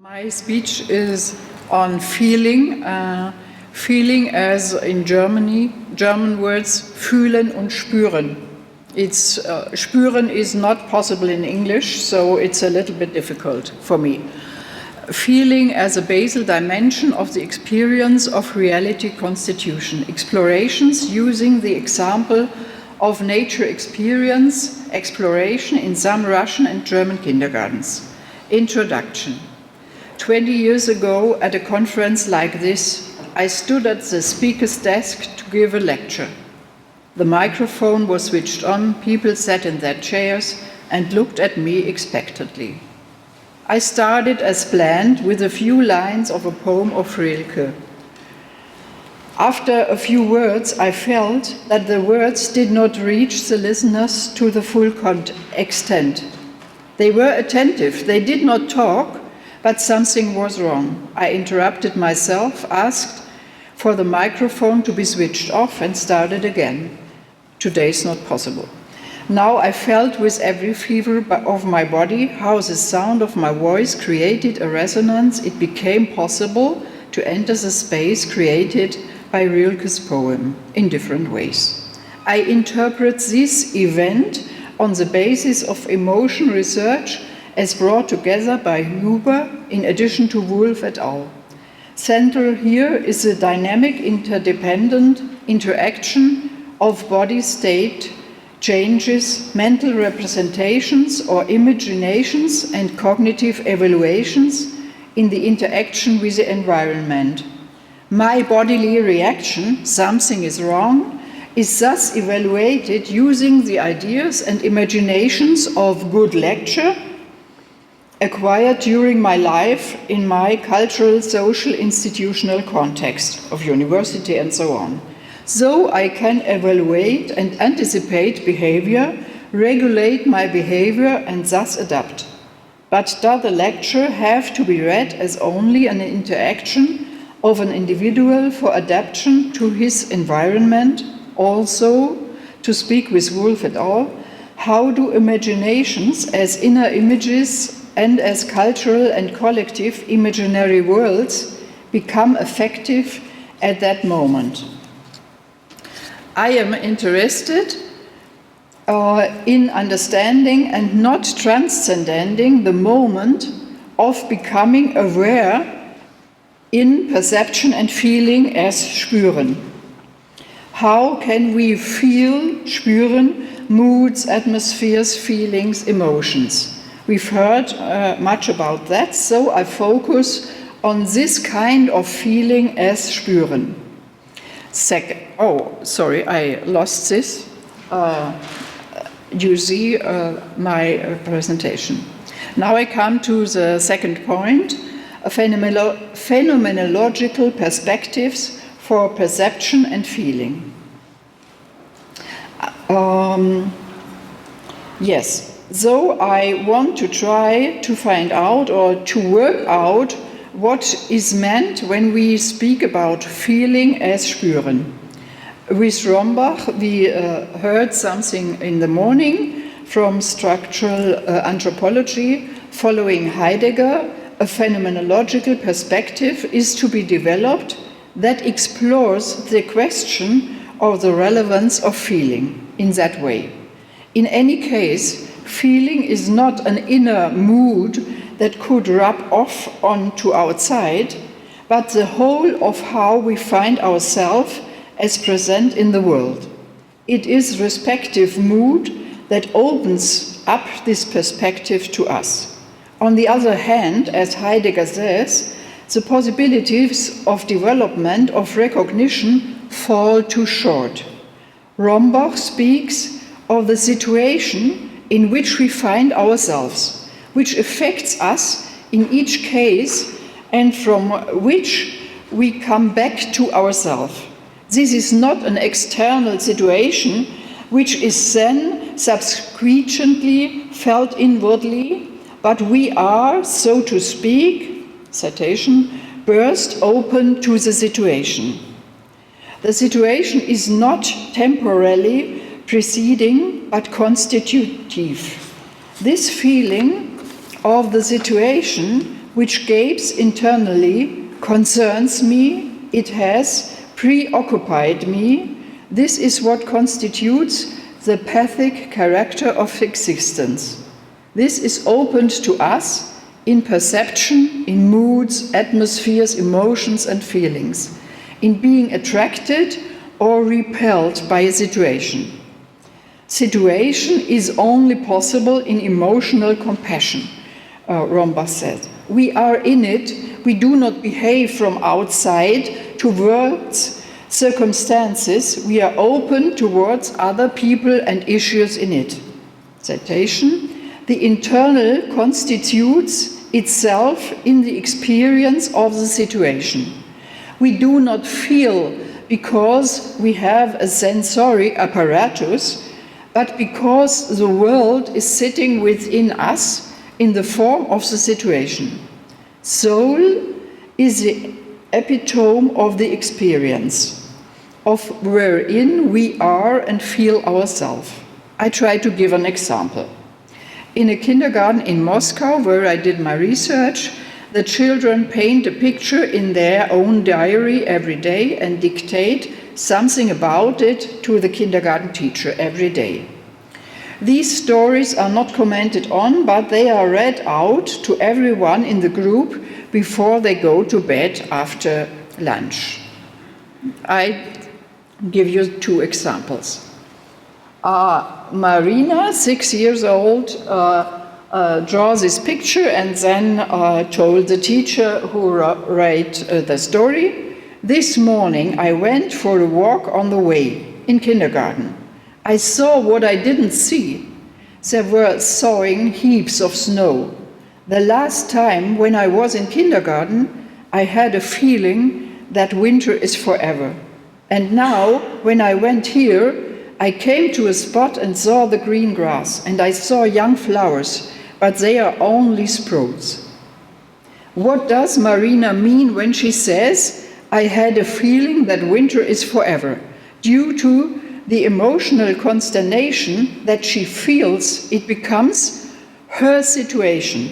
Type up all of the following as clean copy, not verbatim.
My speech is on feeling, feeling as in German words, fühlen und spüren. Spüren is not possible in English, so it's a little bit difficult for me. Feeling as a basal dimension of the experience of reality constitution. Explorations using the example of nature experience, exploration in some Russian and German kindergartens. Introduction. 20 years ago, at a conference like this, I stood at the speaker's desk to give a lecture. The microphone was switched on, people sat in their chairs and looked at me expectantly. I started as planned with a few lines of a poem of Rilke. After a few words, I felt that the words did not reach the listeners to the full extent. They were attentive, they did not talk, but something was wrong. I interrupted myself, asked for the microphone to be switched off and started again. Today is not possible. Now I felt with every fever of my body how the sound of my voice created a resonance. It became possible to enter the space created by Rilke's poem in different ways. I interpret this event on the basis of emotion research as brought together by Huber in addition to Wulf et al. Central here is the dynamic interdependent interaction of body state changes, mental representations or imaginations and cognitive evaluations in the interaction with the environment. My bodily reaction, something is wrong, is thus evaluated using the ideas and imaginations of good lecture acquired during my life in my cultural, social, institutional context of university and so on. So I can evaluate and anticipate behavior, regulate my behavior and thus adapt. But does the lecture have to be read as only an interaction of an individual for adaptation to his environment? Also, to speak with Wulf et al., how do imaginations as inner images and as cultural and collective imaginary worlds become effective at that moment? I am interested in understanding and not transcending the moment of becoming aware in perception and feeling as spüren. How can we feel, spüren, moods, atmospheres, feelings, emotions? We've heard much about that, so I focus on this kind of feeling as spüren. Sorry, I lost this. You see my presentation. Now I come to the second point, phenomenological perspectives for perception and feeling. Yes. So I want to try to find out or to work out what is meant when we speak about feeling as spüren. With Rombach, we heard something in the morning from structural anthropology. Following Heidegger, a phenomenological perspective is to be developed that explores the question of the relevance of feeling in that way. In any case, feeling is not an inner mood that could rub off onto outside, but the whole of how we find ourselves as present in the world. It is respective mood that opens up this perspective to us. On the other hand, as Heidegger says, the possibilities of development of recognition fall too short. Rombach speaks of the situation in which we find ourselves, which affects us in each case and from which we come back to ourselves. This is not an external situation which is then subsequently felt inwardly, but we are, so to speak, citation, burst open to the situation. The situation is not temporarily preceding but constitutive. This feeling of the situation which gapes internally, concerns me, it has preoccupied me. This is what constitutes the pathic character of existence. This is opened to us in perception, in moods, atmospheres, emotions, and feelings, in being attracted or repelled by a situation. Situation is only possible in emotional compassion, Rombach said. We are in it, we do not behave from outside towards circumstances, we are open towards other people and issues in it. Citation, the internal constitutes itself in the experience of the situation. We do not feel because we have a sensory apparatus, but because the world is sitting within us in the form of the situation. Soul is the epitome of the experience, of wherein we are and feel ourselves. I try to give an example. In a kindergarten in Moscow, where I did my research, the children paint a picture in their own diary every day and dictate something about it to the kindergarten teacher every day. These stories are not commented on, but they are read out to everyone in the group before they go to bed after lunch. I give you two examples. Marina, 6 years old, draws this picture and then told the teacher who wrote the story, "This morning I went for a walk on the way in kindergarten. I saw what I didn't see. There were thawing heaps of snow. The last time when I was in kindergarten, I had a feeling that winter is forever. And now, when I went here, I came to a spot and saw the green grass, and I saw young flowers, but they are only sprouts." What does Marina mean when she says, "I had a feeling that winter is forever," due to the emotional consternation that she feels it becomes her situation?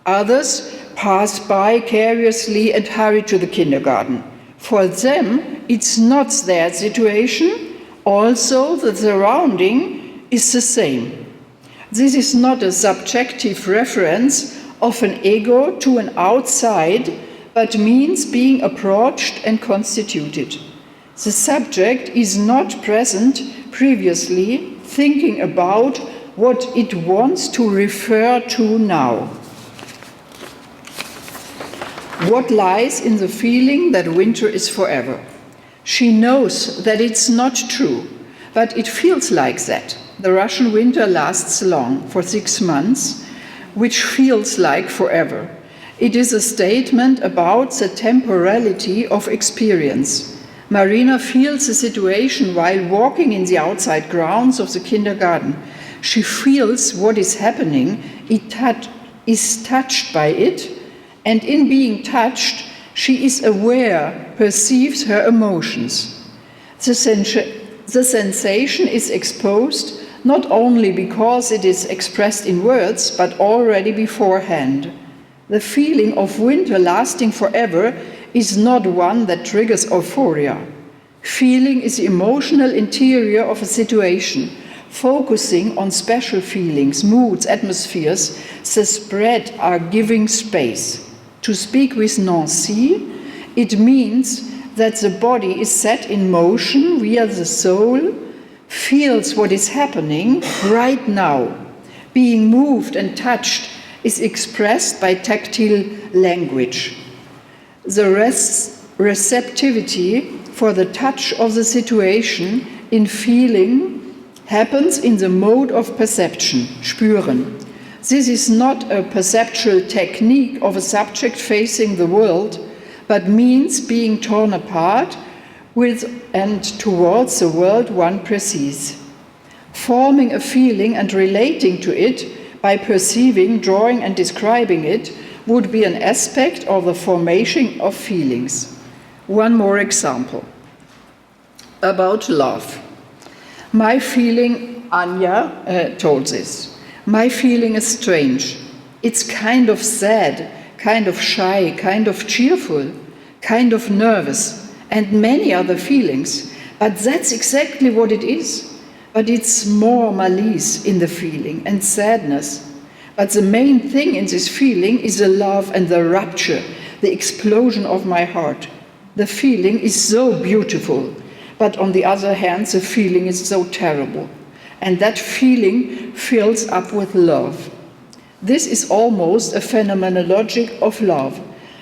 Others pass by carelessly and hurry to the kindergarten. For them, it's not their situation. Also, the surrounding is the same. This is not a subjective reference of an ego to an outside, but means being approached and constituted. The subject is not present previously, thinking about what it wants to refer to now. What lies in the feeling that winter is forever? She knows that it's not true, but it feels like that. The Russian winter lasts long, for 6 months, which feels like forever. It is a statement about the temporality of experience. Marina feels the situation while walking in the outside grounds of the kindergarten. She feels what is happening, is touched by it, and in being touched, she is aware, perceives her emotions. The sensation is exposed not only because it is expressed in words, but already beforehand. The feeling of winter lasting forever is not one that triggers euphoria. Feeling is the emotional interior of a situation, focusing on special feelings, moods, atmospheres. The spread are giving space. To speak with Nancy, it means that the body is set in motion via the soul, feels what is happening right now. Being moved and touched is expressed by tactile language. The receptivity for the touch of the situation in feeling happens in the mode of perception, spüren. This is not a perceptual technique of a subject facing the world, but means being torn apart with and towards the world one perceives. Forming a feeling and relating to it by perceiving, drawing and describing it would be an aspect of the formation of feelings. One more example about love. My feeling, Anja told this, my feeling is strange. It's kind of sad, kind of shy, kind of cheerful, kind of nervous, and many other feelings. But that's exactly what it is. But it's more malice in the feeling and sadness. But the main thing in this feeling is the love and the rupture, the explosion of my heart. The feeling is so beautiful, but on the other hand, the feeling is so terrible. And that feeling fills up with love. This is almost a phenomenologic of love.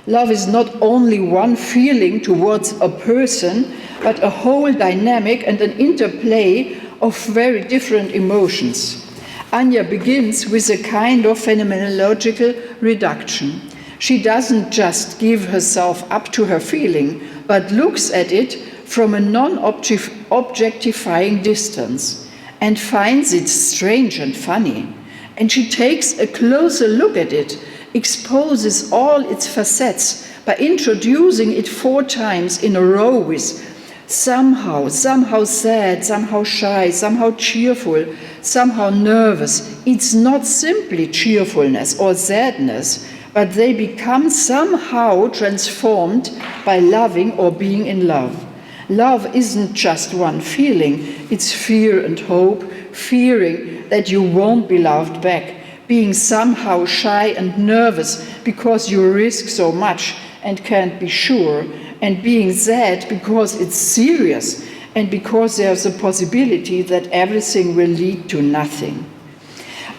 Love is not only one feeling towards a person, but a whole dynamic and an interplay of very different emotions. Anya begins with a kind of phenomenological reduction. She doesn't just give herself up to her feeling, but looks at it from a non-objectifying distance and finds it strange and funny. And she takes a closer look at it, exposes all its facets by introducing it 4 times in a row with somehow sad, somehow shy, somehow cheerful, somehow nervous. It's not simply cheerfulness or sadness, but they become somehow transformed by loving or being in love. Love isn't just one feeling, it's fear and hope, fearing that you won't be loved back, being somehow shy and nervous because you risk so much and can't be sure, and being sad because it's serious and because there's a possibility that everything will lead to nothing.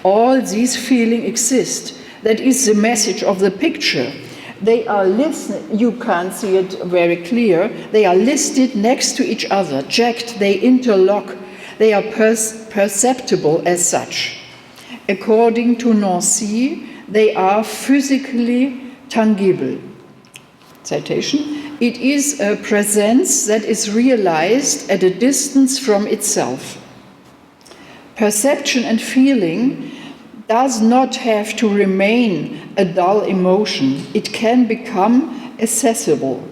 All these feelings exist. That is the message of the picture. They are listed, you can't see it very clear, they are listed next to each other, jacked, they interlock, they are perceptible as such. According to Nancy, they are physically tangible. Citation. It is a presence that is realized at a distance from itself. Perception and feeling does not have to remain a dull emotion. It can become accessible.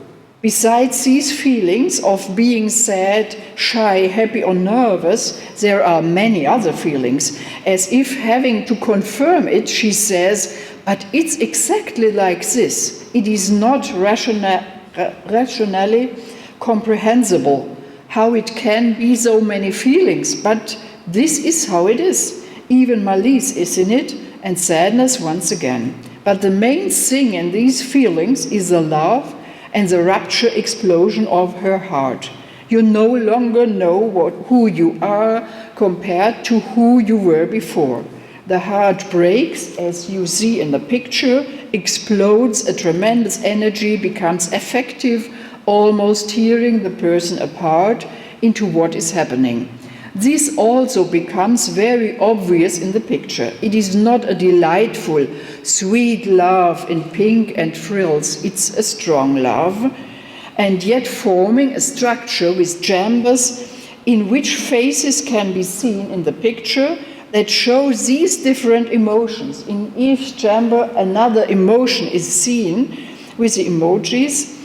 Besides these feelings of being sad, shy, happy, or nervous, there are many other feelings. As if having to confirm it, she says, but it's exactly like this. It is not rationally comprehensible how it can be so many feelings, but this is how it is. Even malice is in it, and sadness once again. But the main thing in these feelings is the love and the rupture explosion of her heart. You no longer know who you are compared to who you were before. The heart breaks, as you see in the picture, explodes, a tremendous energy becomes effective, almost tearing the person apart into what is happening. This also becomes very obvious in the picture. It is not a delightful, sweet love in pink and frills. It's a strong love, and yet forming a structure with chambers in which faces can be seen in the picture that shows these different emotions. In each chamber, another emotion is seen with the emojis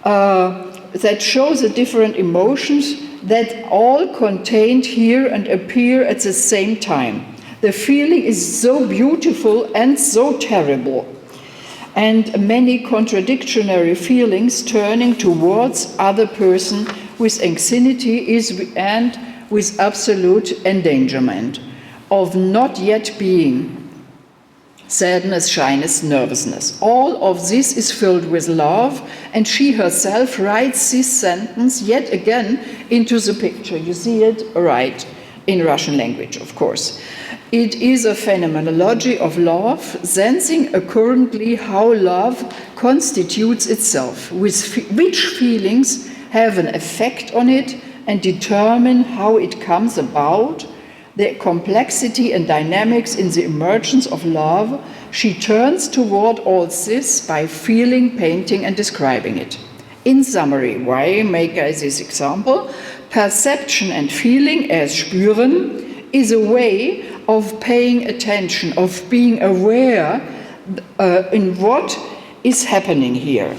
that shows the different emotions that all contained here and appear at the same time. The feeling is so beautiful and so terrible, and many contradictory feelings turning towards other person with anxiety and with absolute endangerment of not yet being. Sadness, shyness, nervousness. All of this is filled with love, and she herself writes this sentence yet again into the picture. You see it right in Russian language, of course. It is a phenomenology of love, sensing accordingly how love constitutes itself, with which feelings have an effect on it and determine how it comes about, the complexity and dynamics in the emergence of love. She turns toward all this by feeling, painting, and describing it. In summary, why make I this example? Perception and feeling, as spüren, is a way of paying attention, of being aware in what is happening here.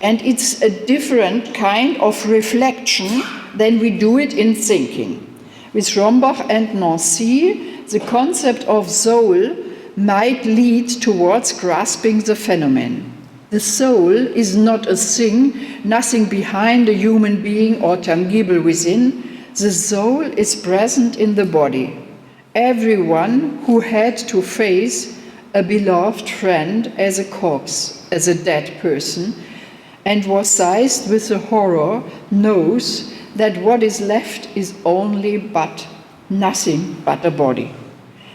And it's a different kind of reflection than we do it in thinking. With Rombach and Nancy, the concept of soul might lead towards grasping the phenomenon. The soul is not a thing, nothing behind a human being or tangible within. The soul is present in the body. Everyone who had to face a beloved friend as a corpse, as a dead person, and was seized with the horror, knows that what is left is only but nothing but a body.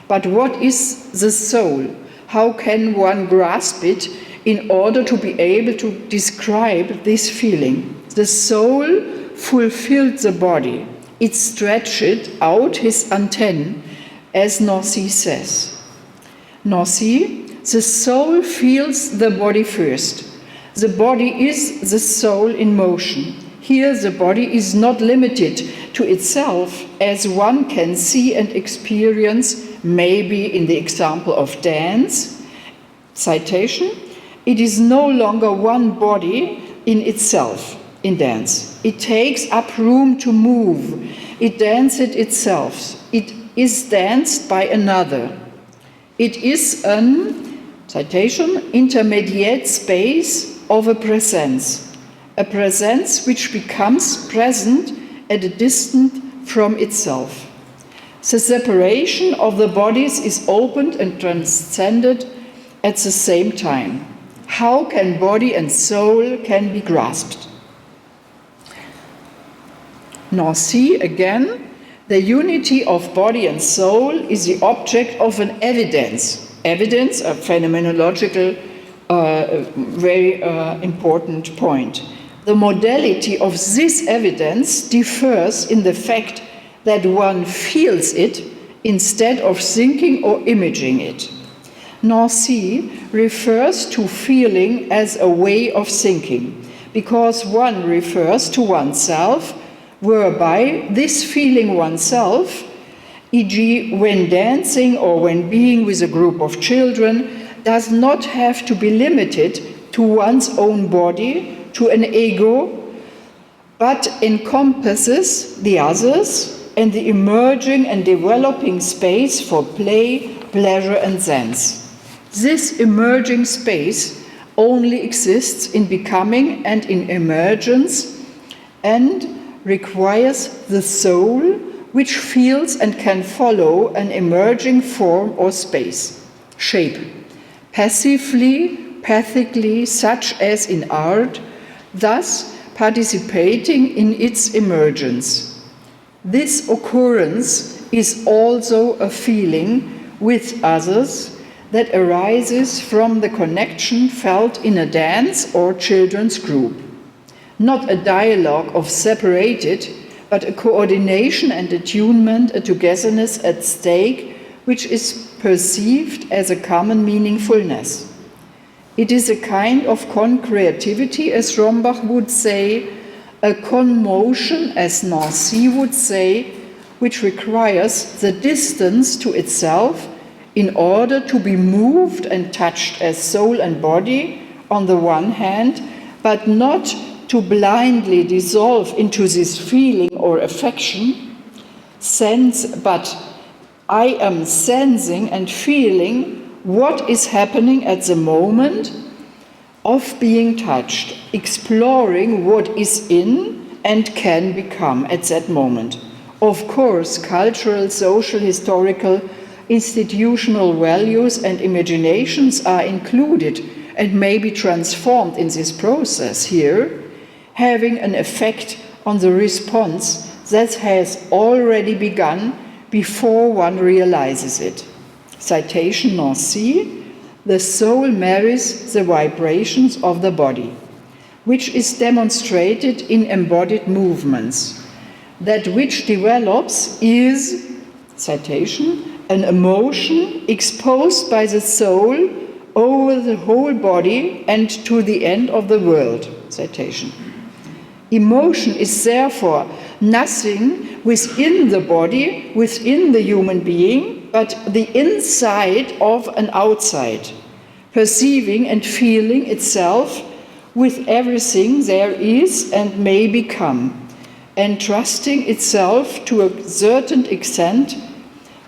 But what is the soul? How can one grasp it in order to be able to describe this feeling? The soul fulfilled the body. It stretched out his antennae, as Nancy says. Nancy, the soul feels the body first. The body is the soul in motion. Here the body is not limited to itself, as one can see and experience, maybe in the example of dance. Citation, it is no longer one body in itself in dance. It takes up room to move. It dances itself. It is danced by another. It is an, citation, intermediate space of a presence which becomes present at a distance from itself. The separation of the bodies is opened and transcended at the same time. How can body and soul can be grasped? Nancy, again, the unity of body and soul is the object of an evidence. Evidence, a phenomenological, very important point. The modality of this evidence differs in the fact that one feels it instead of thinking or imaging it. Nancy refers to feeling as a way of thinking, because one refers to oneself, whereby this feeling oneself, e.g. when dancing or when being with a group of children, does not have to be limited to one's own body, to an ego, but encompasses the others and the emerging and developing space for play, pleasure, and sense. This emerging space only exists in becoming and in emergence and requires the soul, which feels and can follow an emerging form or space, shape, passively, pathically, such as in art, thus participating in its emergence. This occurrence is also a feeling with others that arises from the connection felt in a dance or children's group. Not a dialogue of separated, but a coordination and attunement, a togetherness at stake, which is perceived as a common meaningfulness. It is a kind of concreativity, as Rombach would say, a conmotion, as Nancy would say, which requires the distance to itself in order to be moved and touched as soul and body on the one hand, but not to blindly dissolve into this feeling or affection, but I am sensing and feeling what is happening at the moment of being touched, exploring what is in and can become at that moment. Of course, cultural, social, historical, institutional values and imaginations are included and may be transformed in this process here, having an effect on the response that has already begun before one realizes it. Citation Nancy, the soul marries the vibrations of the body, which is demonstrated in embodied movements. That which develops is, citation, an emotion exposed by the soul over the whole body and to the end of the world. Citation. Emotion is therefore nothing within the body, within the human being, but the inside of an outside, perceiving and feeling itself with everything there is and may become, and trusting itself to a certain extent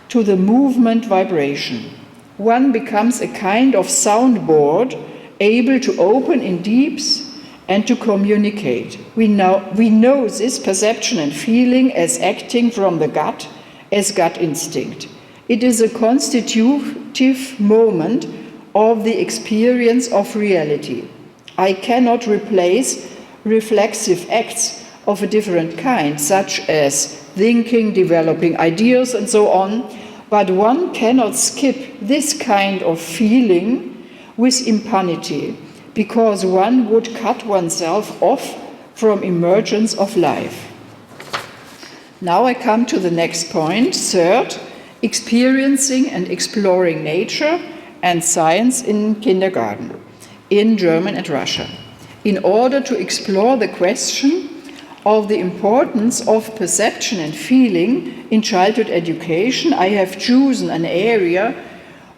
to the movement vibration. One becomes a kind of soundboard, able to open in deeps and to communicate. We know this perception and feeling as acting from the gut, as gut instinct. It is a constitutive moment of the experience of reality. I cannot replace reflexive acts of a different kind, such as thinking, developing ideas, and so on, but one cannot skip this kind of feeling with impunity, because one would cut oneself off from emergence of life. Now I come to the next point. Third, experiencing and exploring nature and science in kindergarten, in German and Russia. In order to explore the question of the importance of perception and feeling in childhood education, I have chosen an area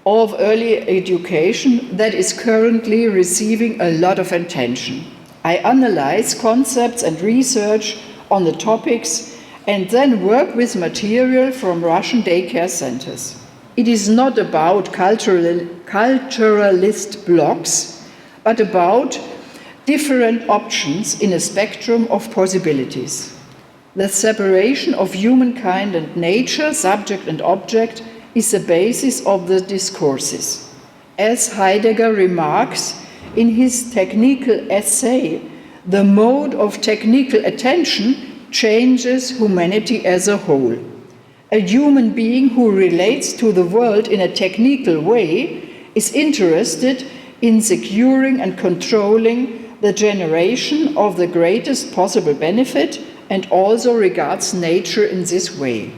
of early education that is currently receiving a lot of attention. I analyze concepts and research on the topics and then work with material from Russian daycare centers. It is not about culturalist blogs, but about different options in a spectrum of possibilities. The separation of humankind and nature, subject and object, is the basis of the discourses. As Heidegger remarks in his technical essay, the mode of technical attention changes humanity as a whole. A human being who relates to the world in a technical way is interested in securing and controlling the generation of the greatest possible benefit and also regards nature in this way.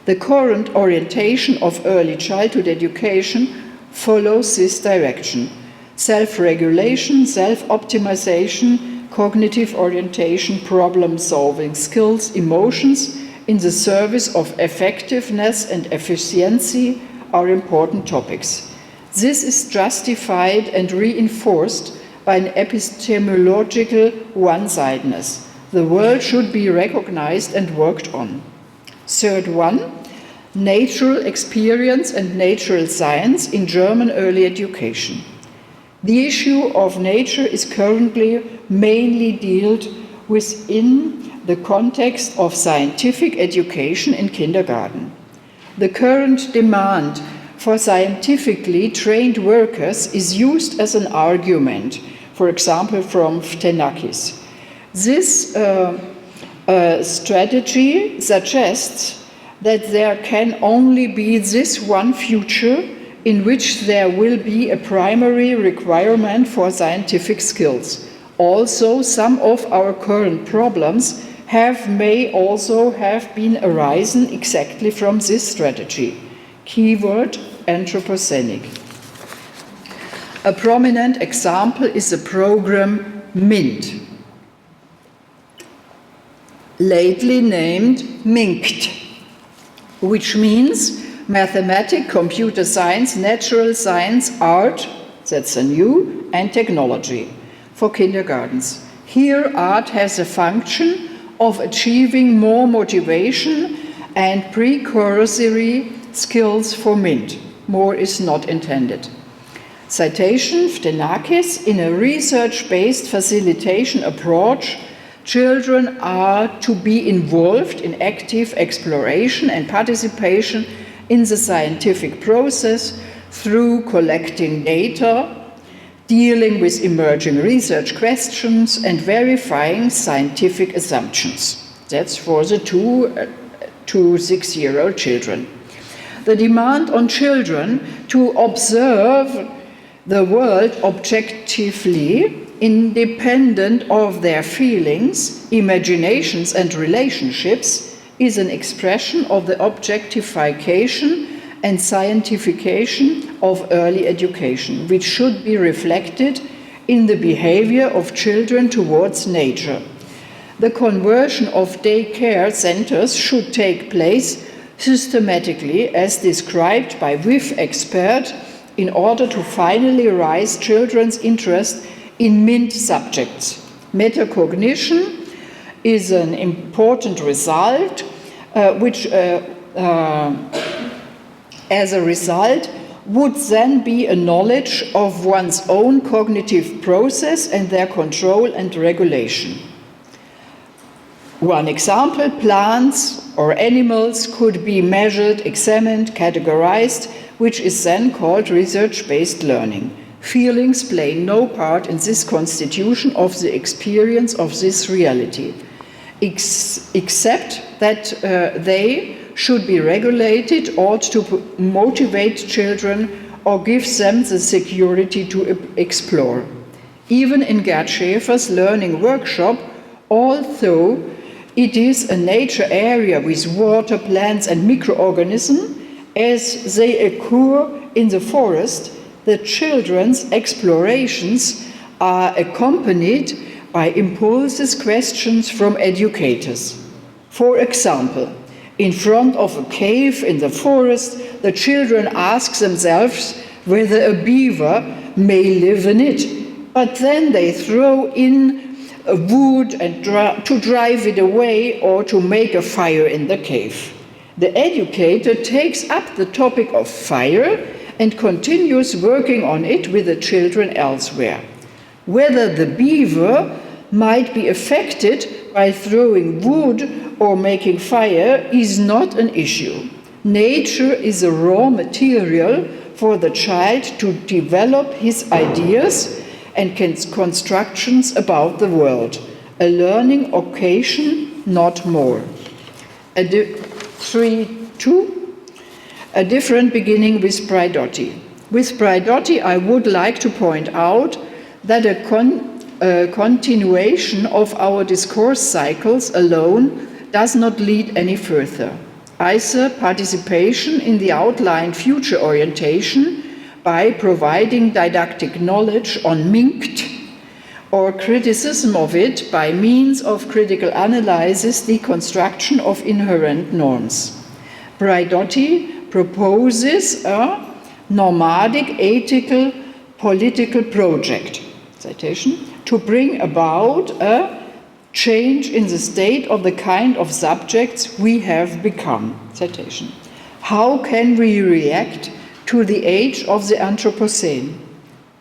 The current orientation of early childhood education follows this direction: self-regulation, self-optimization, cognitive orientation, problem-solving skills, emotions in the service of effectiveness and efficiency are important topics. This is justified and reinforced by an epistemological one-sidedness. The world should be recognized and worked on. Third one, natural experience and natural science in German early education. The issue of nature is currently mainly dealt within the context of scientific education in kindergarten. The current demand for scientifically trained workers is used as an argument, for example, from Phenomenological. This strategy suggests that there can only be this one future in which there will be a primary requirement for scientific skills. Also, some of our current problems may also have been arisen exactly from this strategy. Keyword: anthropocenic. A prominent example is the program MINT, lately named MINCT, which means mathematics, computer science, natural science, art, that's a new, and technology for kindergartens. Here, art has a function of achieving more motivation and precursory skills for MINT. More is not intended. Citation: Phenomenological. In a research-based facilitation approach, children are to be involved in active exploration and participation in the scientific process through collecting data, dealing with emerging research questions, and verifying scientific assumptions. That's for the 2 to 6-year-old children. The demand on children to observe the world objectively, independent of their feelings, imaginations, and relationships, is an expression of the objectification and scientification of early education, which should be reflected in the behavior of children towards nature. The conversion of daycare centers should take place systematically, as described by WIF expert, in order to finally raise children's interest in MINT subjects. Metacognition is an important result, as a result would then be a knowledge of one's own cognitive process and their control and regulation. One example, plants or animals could be measured, examined, categorized, which is then called research-based learning. Feelings play no part in this constitution of the experience of this reality, except that they should be regulated, ought to motivate children or give them the security to explore. Even in Gerd Schäfer's learning workshop, although it is a nature area with water, plants and microorganisms, as they occur in the forest, the children's explorations are accompanied by impulses, questions from educators. For example, in front of a cave in the forest, the children ask themselves whether a beaver may live in it, but then they throw in wood and to drive it away or to make a fire in the cave. The educator takes up the topic of fire and continues working on it with the children elsewhere. Whether the beaver might be affected by throwing wood or making fire is not an issue. Nature is a raw material for the child to develop his ideas and constructions about the world. A learning occasion, not more. 3.2. A different beginning with Braidotti. With Braidotti, I would like to point out that a continuation of our discourse cycles alone does not lead any further. Either participation in the outlined future orientation by providing didactic knowledge on Minkt, or criticism of it by means of critical analysis, deconstruction of inherent norms. Braidotti proposes a nomadic, ethical, political project, citation, to bring about a change in the state of the kind of subjects we have become, citation. How can we react to the age of the Anthropocene,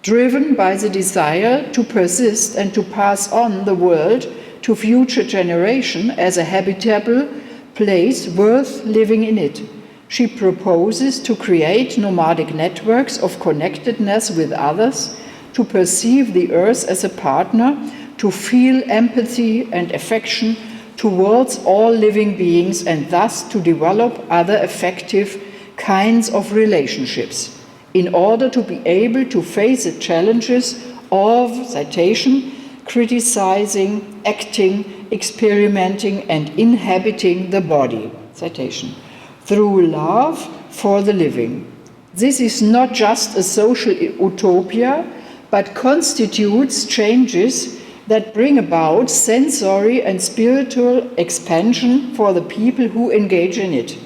driven by the desire to persist and to pass on the world to future generation as a habitable place worth living in it? She proposes to create nomadic networks of connectedness with others, to perceive the earth as a partner, to feel empathy and affection towards all living beings, and thus to develop other effective kinds of relationships in order to be able to face the challenges of, citation, criticizing, acting, experimenting, and inhabiting the body, citation, through love for the living. This is not just a social utopia, but constitutes changes that bring about sensory and spiritual expansion for the people who engage in it,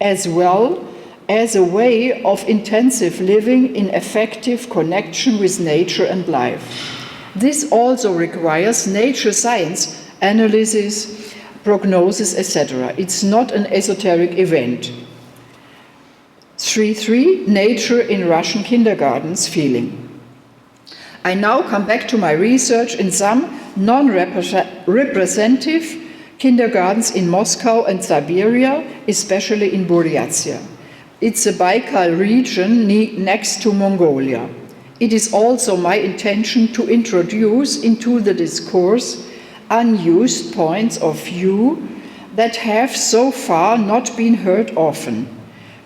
as well as a way of intensive living in effective connection with nature and life. This also requires nature science, analysis, prognosis, etc. It's not an esoteric event. 3.3. Nature in Russian kindergartens feeling. I now come back to my research in some non-representative kindergartens in Moscow and Siberia, especially in Buryatia. It's a Baikal region next to Mongolia. It is also my intention to introduce into the discourse unused points of view that have so far not been heard often.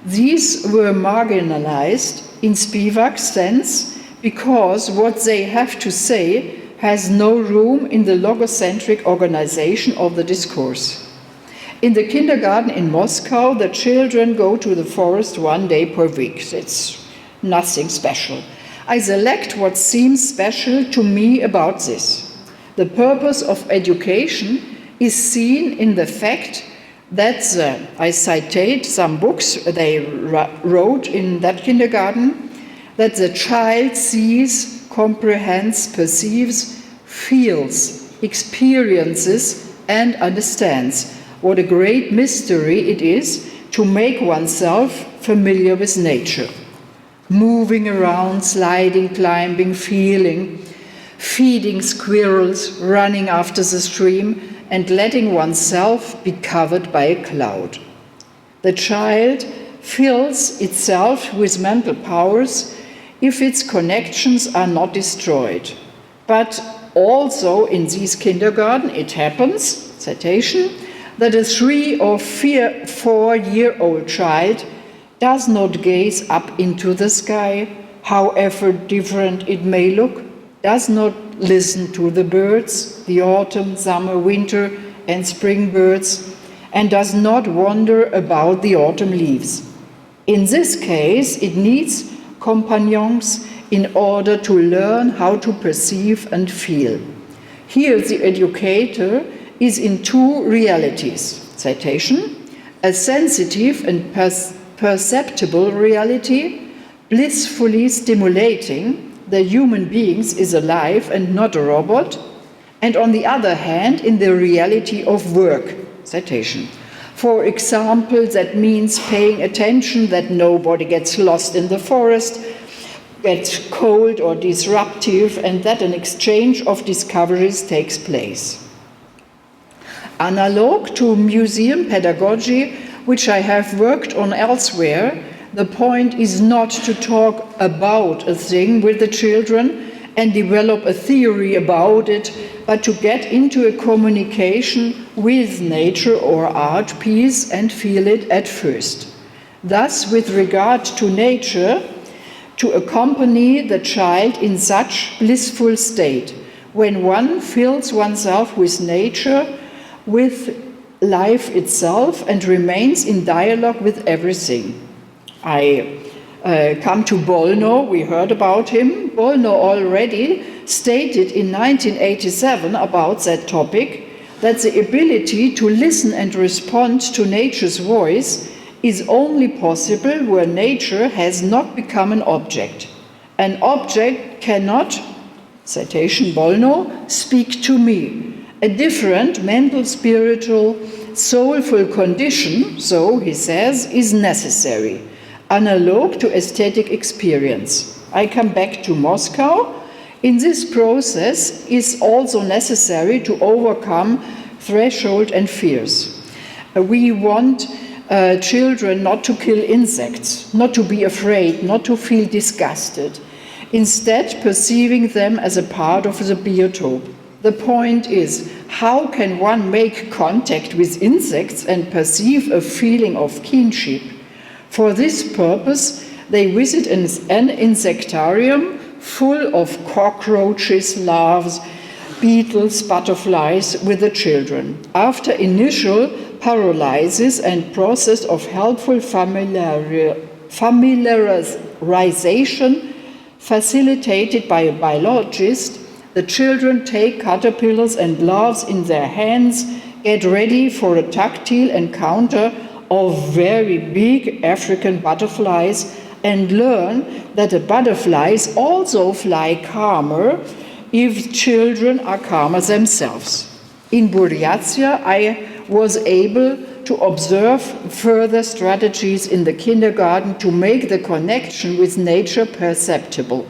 These were marginalized in Spivak's sense because what they have to say has no room in the logocentric organization of the discourse. In the kindergarten in Moscow, the children go to the forest 1 day per week. It's nothing special. I select what seems special to me about this. The purpose of education is seen in the fact that I citate some books they wrote in that kindergarten, that the child sees, comprehends, perceives, feels, experiences, and understands what a great mystery it is to make oneself familiar with nature. moving around, sliding, climbing, feeding squirrels, running after the stream, and letting oneself be covered by a cloud. The child fills itself with mental powers if its connections are not destroyed. But also in this kindergarten it happens, citation, that a 3 or 4-year-old child does not gaze up into the sky, however different it may look, does not listen to the birds, the autumn, summer, winter, and spring birds, and does not wonder about the autumn leaves. In this case, it needs companions in order to learn how to perceive and feel. Here, the educator is in two realities. Citation, a sensitive and perceptible reality, blissfully stimulating the human beings is alive and not a robot, and on the other hand, in the reality of work. Citation. For example, that means paying attention that nobody gets lost in the forest, gets cold or disruptive, and that an exchange of discoveries takes place. Analog to museum pedagogy, which I have worked on elsewhere, the point is not to talk about a thing with the children and develop a theory about it, but to get into a communication with nature or art piece and feel it at first. Thus, with regard to nature, to accompany the child in such blissful state, when one fills oneself with nature, with life itself, and remains in dialogue with everything. I come to Bolno, we heard about him. Bolno already stated in 1987 about that topic that the ability to listen and respond to nature's voice is only possible where nature has not become an object. An object cannot, citation Bolno, speak to me. A different mental, spiritual, soulful condition, so he says, is necessary, analog to aesthetic experience. I come back to Moscow. In this process is also necessary to overcome threshold and fears. We want children not to kill insects, not to be afraid, not to feel disgusted, instead perceiving them as a part of the biotope. The point is, how can one make contact with insects and perceive a feeling of kinship? For this purpose, they visit an insectarium full of cockroaches, larvae, beetles, butterflies with the children. After initial paralysis and process of helpful familiarization facilitated by a biologist, the children take caterpillars and larvae in their hands, get ready for a tactile encounter of very big African butterflies, and learn that the butterflies also fly calmer if children are calmer themselves. In Buryatia, I was able to observe further strategies in the kindergarten to make the connection with nature perceptible.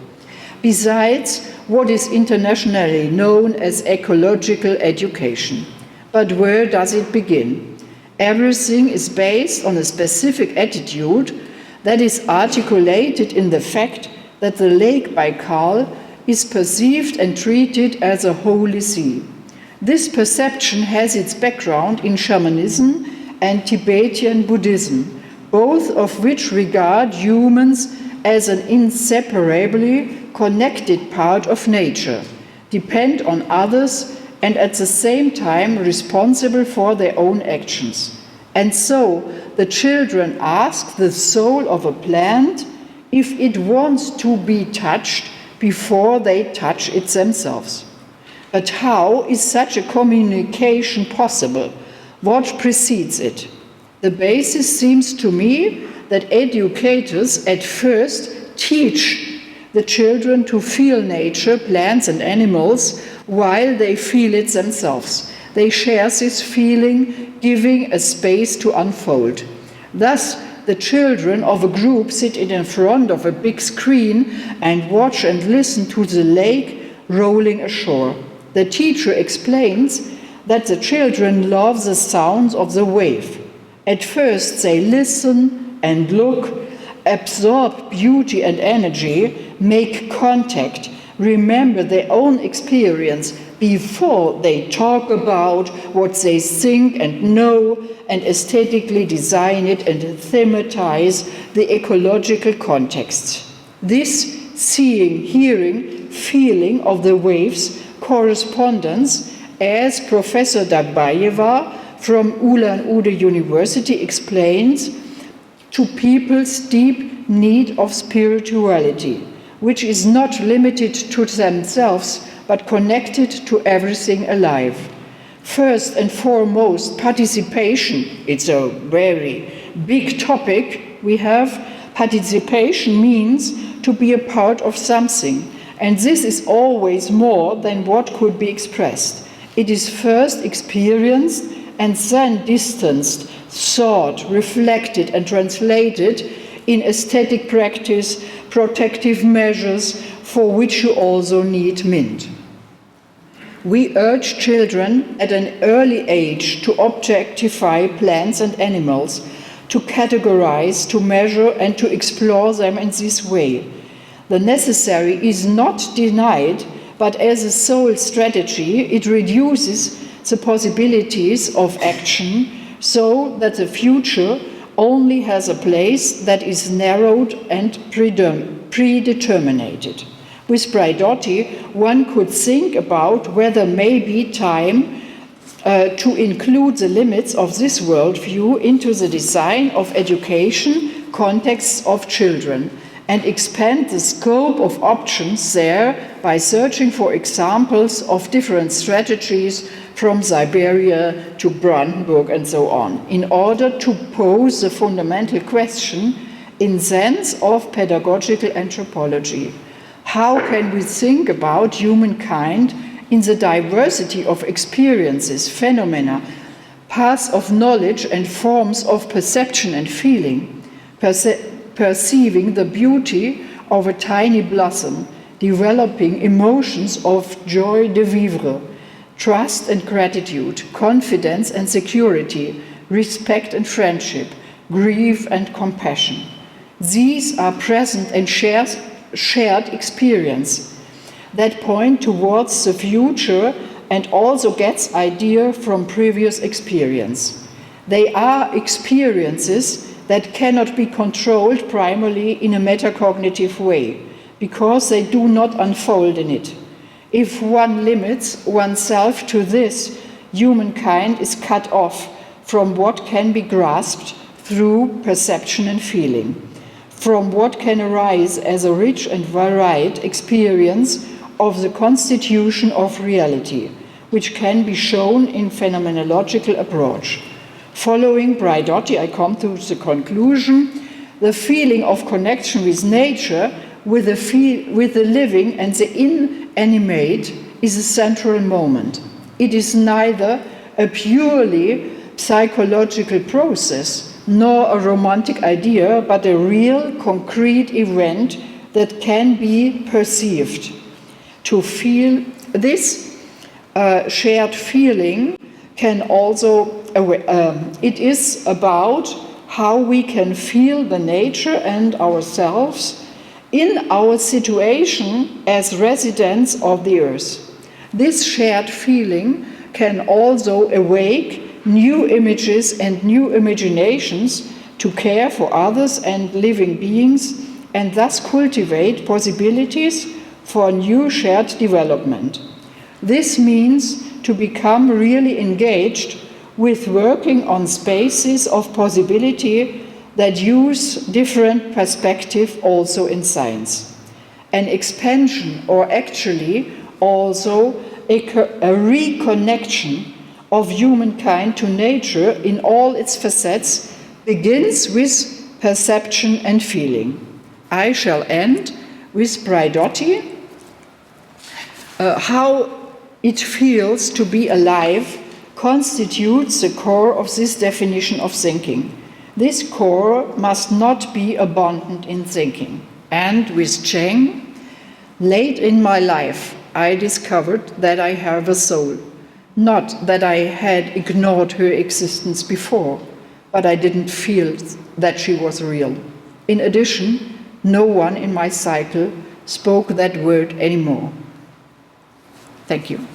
Besides what is internationally known as ecological education. But where does it begin? Everything is based on a specific attitude that is articulated in the fact that the Lake Baikal is perceived and treated as a holy sea. This perception has its background in shamanism and Tibetan Buddhism, both of which regard humans as an inseparably connected part of nature, depend on others, and at the same time responsible for their own actions. And so the children ask the soul of a plant if it wants to be touched before they touch it themselves. But how is such a communication possible? What precedes it? The basis seems to me that educators at first teach the children to feel nature, plants and animals, while they feel it themselves. They share this feeling, giving a space to unfold. Thus, the children of a group sit in front of a big screen and watch and listen to the lake rolling ashore. The teacher explains that the children love the sounds of the wave. At first they listen and look, absorb beauty and energy, make contact, remember their own experience before they talk about what they think and know and aesthetically design it and thematize the ecological context. This seeing, hearing, feeling of the waves corresponds, as Professor Dagbayeva from Ulan-Ude University explains, to people's deep need of spirituality, which is not limited to themselves but connected to everything alive. First and foremost, participation. It's a very big topic we have. Participation means to be a part of something, and this is always more than what could be expressed. It is first experienced and then distanced, thought, reflected, and translated in aesthetic practice, protective measures for which you also need MINT. We urge children at an early age to objectify plants and animals, to categorize, to measure, and to explore them in this way. The necessary is not denied, but as a sole strategy, it reduces the possibilities of action so that the future only has a place that is narrowed and predetermined. With Braidotti, one could think about whether maybe time to include the limits of this worldview into the design of education contexts of children and expand the scope of options there by searching for examples of different strategies from Siberia to Brandenburg and so on, in order to pose the fundamental question in sense of pedagogical anthropology. How can we think about humankind in the diversity of experiences, phenomena, paths of knowledge and forms of perception and feeling, perceiving the beauty of a tiny blossom, developing emotions of joie de vivre, trust and gratitude, confidence and security, respect and friendship, grief and compassion. These are present and shared experience that point towards the future and also gets idea from previous experience. They are experiences that cannot be controlled primarily in a metacognitive way, because they do not unfold in it. If one limits oneself to this, humankind is cut off from what can be grasped through perception and feeling, from what can arise as a rich and varied experience of the constitution of reality, which can be shown in phenomenological approach. Following Braidotti, I come to the conclusion: the feeling of connection with nature, with the living and the inanimate, is a central moment. It is neither a purely psychological process nor a romantic idea, but a real, concrete event that can be perceived. To feel this shared feeling can also, it is about how we can feel the nature and ourselves in our situation as residents of the earth. This shared feeling can also awake new images and new imaginations to care for others and living beings, and thus cultivate possibilities for new shared development. This means to become really engaged with working on spaces of possibility that use different perspective also in science. An expansion, or actually also a reconnection of humankind to nature in all its facets, begins with perception and feeling. I shall end with Braidotti, how it feels to be alive constitutes the core of this definition of thinking. This core must not be abandoned in thinking. And with Cheng, late in my life, I discovered that I have a soul. Not that I had ignored her existence before, but I didn't feel that she was real. In addition, no one in my cycle spoke that word anymore. Thank you.